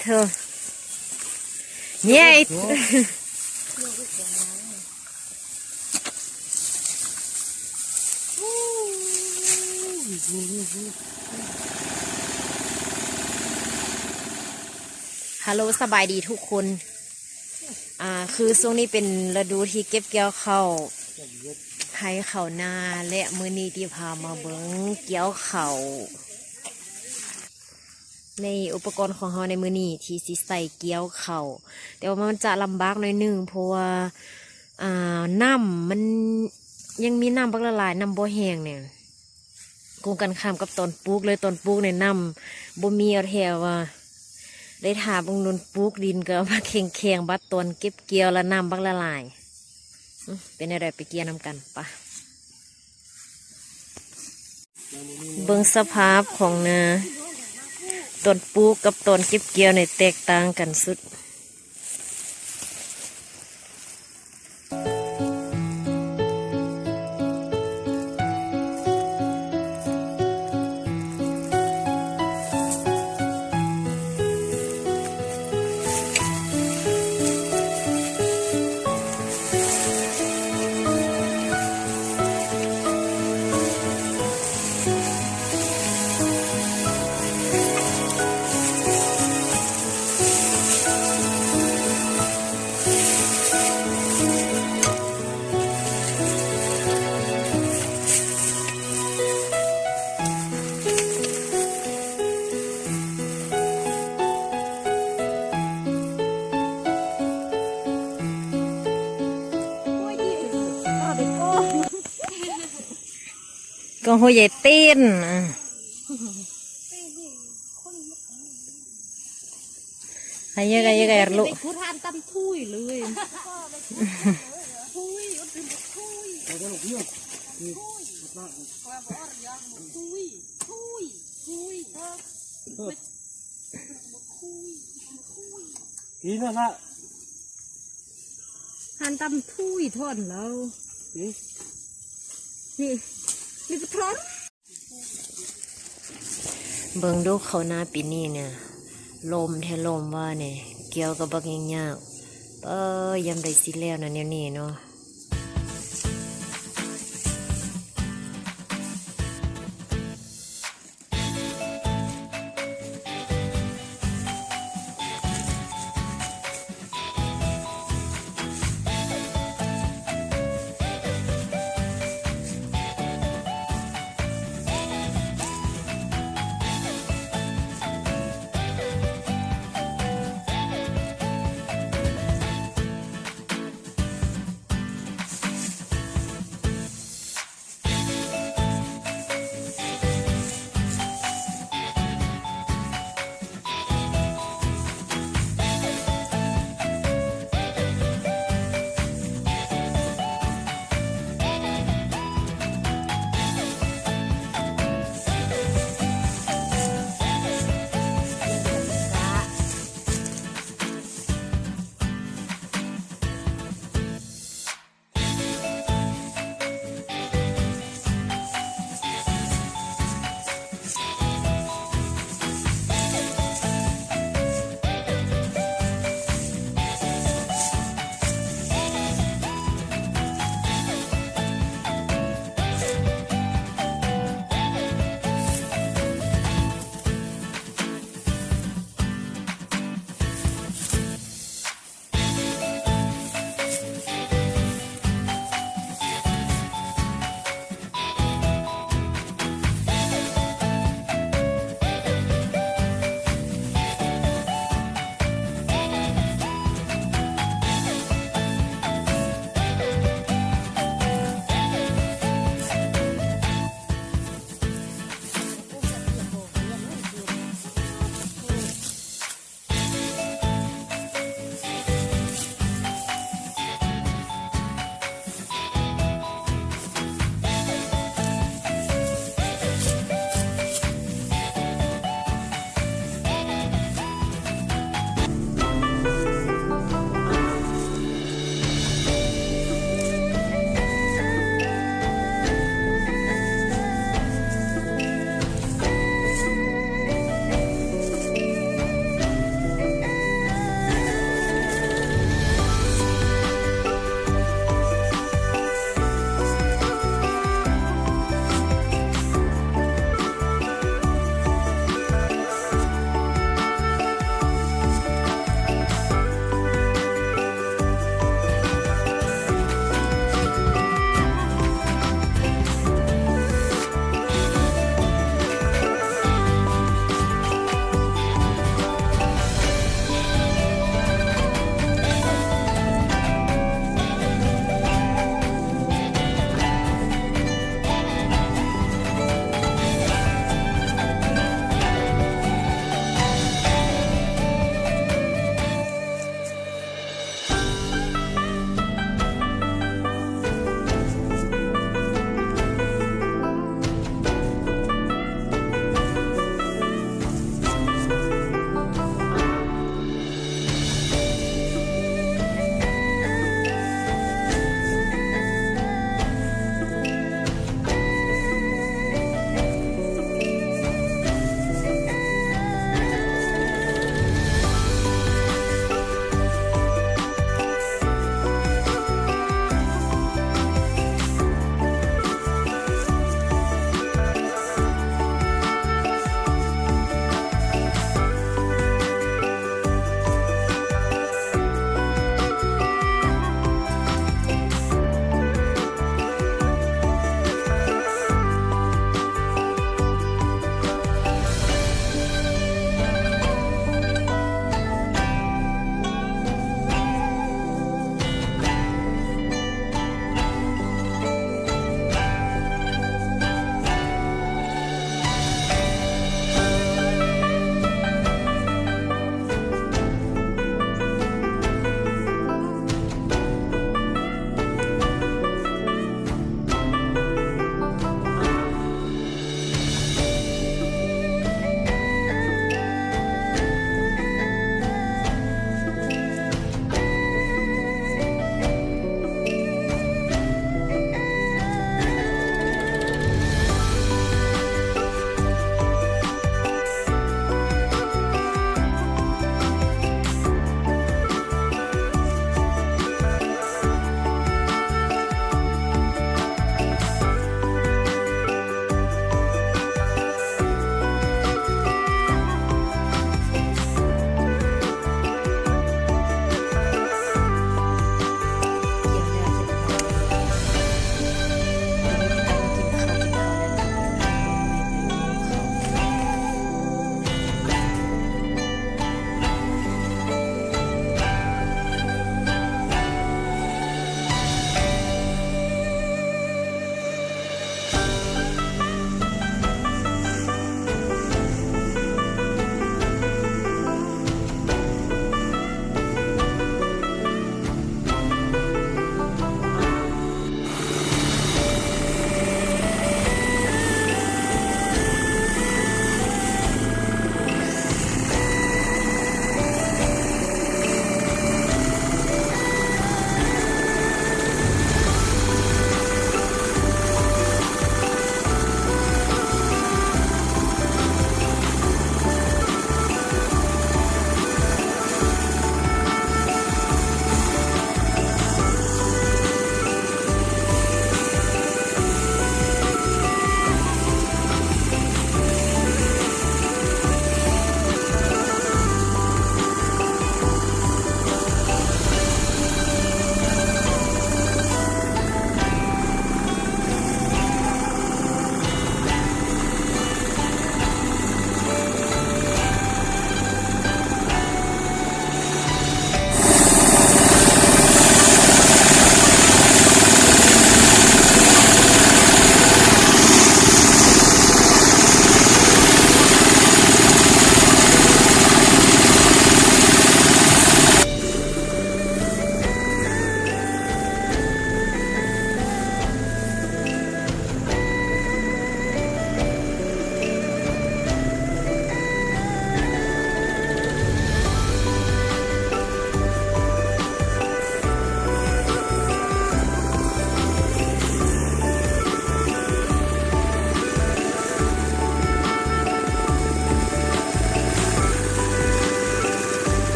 เธอเนี่ยฮัลโหลสบายดีทุกคนคือช่วงนี้เป็นฤดูที่เก็บเกี่ยวข้าวไถข้าวนาและมื้อนี้ที่พามาเบิ่งเกี่ยวข้าวในอุปกรณ์ของเราในมื้อนี้ที่สิใส่เกี่ยวข้าวแต่ว่ามันจะลำบากหน่อยนึงเพราะว่าน้ำมันยังมีน้ำบักละลายน้ำบ่แห้งเนี่ยกงกันข้ามกับตอนปลูกเลยตอนปลูกเนี่ยน้ำบ่มีเอาแถวว่าได้ถาบงนุนปลูกดินก็มาแข็งบัดตอนเก็บเกี่ยวแล้วน้ำบักละลายเป็นอะไรไปเกี่ยวน้ำกันปะเบิ่งสภาพของนาตอนปลูกกับตอนเก็บเกี่ยวในแตกต่างกันสุดก็หัวใหญ่เต้นใครเยอะลูกพูดทานตำทุยเลยทุยอุดมทุยทุยทุยนี่นั่นละทานตำทุยทอนแล้วนี่ปะทอนเบิ่งดูเขาหน้าปีนี้เนี่ยลมว่าเนี่ยเกี่ยวกับบักยากยำได้สิแล้วนะเนี่ยนี่เนาะ